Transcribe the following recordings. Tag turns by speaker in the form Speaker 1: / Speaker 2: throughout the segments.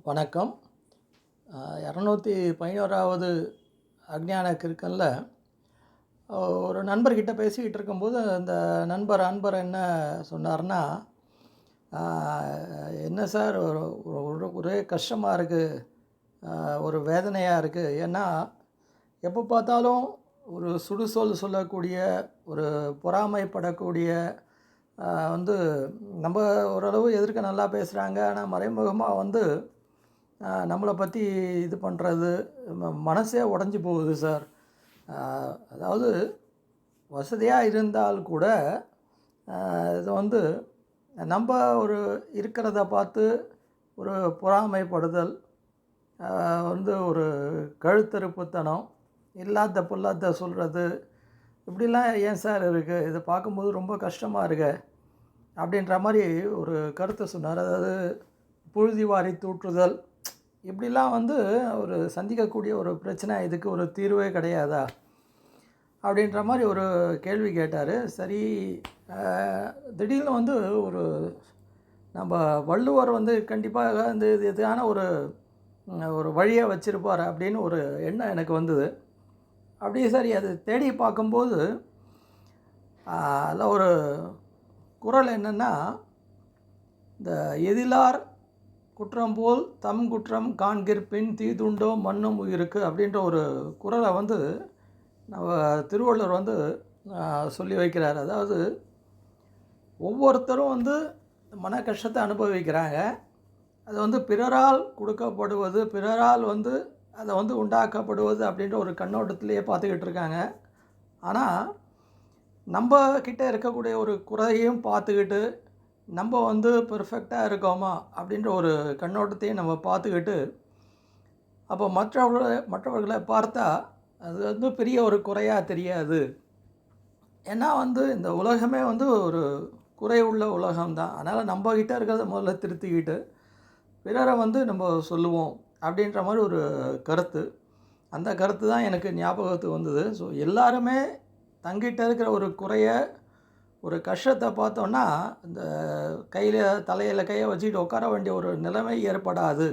Speaker 1: வணக்கம். 211வது அஞ்ஞான கிறுக்கனில் ஒரு நண்பர்கிட்ட பேசிக்கிட்டு இருக்கும்போது அந்த அன்பர் என்ன சொன்னார்னா, என்ன சார் ஒரே கஷ்டமாக இருக்குது, ஒரு வேதனையாக இருக்குது. ஏன்னா எப்போ பார்த்தாலும் ஒரு சுடுசொல் சொல்லக்கூடிய, ஒரு பொறாமைப்படக்கூடிய, வந்து நம்ம ஓரளவு எதிர்க்க நல்லா பேசுகிறாங்க, ஆனால் மறைமுகமாக நம்மளை பற்றி இது பண்ணுறது மனசே உடஞ்சி போகுது சார். அதாவது வசதியாக இருந்தால் கூட இது நம்ம ஒரு இருக்கிறத பார்த்து ஒரு பொறாமைப்படுதல், ஒரு கழுத்தறுப்புத்தனம், இல்லாத பொல்லாத சொல்கிறது, இப்படிலாம் ஏன் சார் இருக்குது? இதை பார்க்கும்போது ரொம்ப கஷ்டமாக இருக்கு அப்படின்ற மாதிரி ஒரு கருத்தை சொன்னார். அதாவது புழுதி வாரி தூற்றுதல், இப்படிலாம் ஒரு சந்திக்கக்கூடிய ஒரு பிரச்சனை, இதுக்கு ஒரு தீர்வே கிடையாதா அப்படின்ற மாதிரி ஒரு கேள்வி கேட்டார். சரி, திடீர்னு ஒரு நம்ம வள்ளுவர் கண்டிப்பாக இதுக்கான ஒரு வழியை வச்சுருப்பார் அப்படின்னு ஒரு எண்ணம் எனக்கு வந்தது. அப்படியே சரி அது தேடி பார்க்கும்போது அதில் ஒரு குறள் என்னென்னா, இந்த எதிலார் குற்றம் போல் தம் குற்றம் காண்கிற்பின் தீதுண்டோ மண்ணும் உயிருக்கு அப்படின்ற ஒரு குறளை நம்ம திருவள்ளுவர் சொல்லி வைக்கிறார். அதாவது ஒவ்வொருத்தரும் மன கஷ்டத்தை அனுபவிக்கிறாங்க. அது பிறரால் கொடுக்கப்படுவது, பிறரால் அதை உண்டாக்கப்படுவது அப்படின்ற ஒரு கண்ணோட்டத்திலேயே பார்த்துக்கிட்டு இருக்காங்க. ஆனால் நம்ம கிட்ட இருக்கக்கூடிய ஒரு குறையையும் பார்த்துக்கிட்டு, நம்ம பெர்ஃபெக்டாக இருக்கோமா அப்படின்ற ஒரு கண்ணோட்டத்தையும் நம்ம பார்த்துக்கிட்டு, அப்போ மற்றவர்களை பார்த்தா அது பெரிய ஒரு குறையாக தெரியாது. ஏன்னா இந்த உலகமே ஒரு குறை உள்ள உலகம்தான். அதனால் நம்மக்கிட்ட இருக்கிறத முதல்ல திருத்திக்கிட்டு பிறரை நம்ம சொல்லுவோம் அப்படின்ற மாதிரி ஒரு கருத்து. அந்த கருத்து தான் எனக்கு ஞாபகத்துக்கு வந்தது. ஸோ எல்லாருமே தங்கிட்ட இருக்கிற ஒரு குறையை, ஒரு கஷ்டத்தை பார்த்தோன்னா இந்த தலையில் கையை வச்சுக்கிட்டு உட்கார வேண்டிய ஒரு நிலைமை ஏற்படாது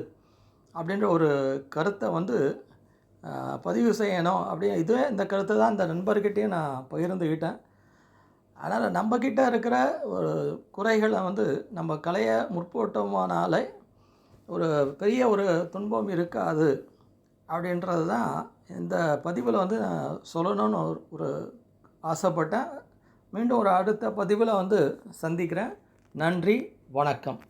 Speaker 1: அப்படின்ற ஒரு கருத்தை பதிவு செய்யணும். இதுவே இந்த கருத்தை தான் இந்த நண்பர்கிட்டையும் நான் பகிர்ந்துக்கிட்டேன். அதனால் நம்மக்கிட்ட இருக்கிற ஒரு குறைகளை நம்ம களைய முற்பட்டோமானாலே ஒரு பெரிய ஒரு துன்பம் இருக்காது அப்படின்றது தான் இந்த பதிவில் நான் சொல்லணும்னு ஒரு ஆசைப்பட்டேன். மீண்டும் ஒரு அடுத்த பதிவில் சந்திக்கிறேன். நன்றி, வணக்கம்.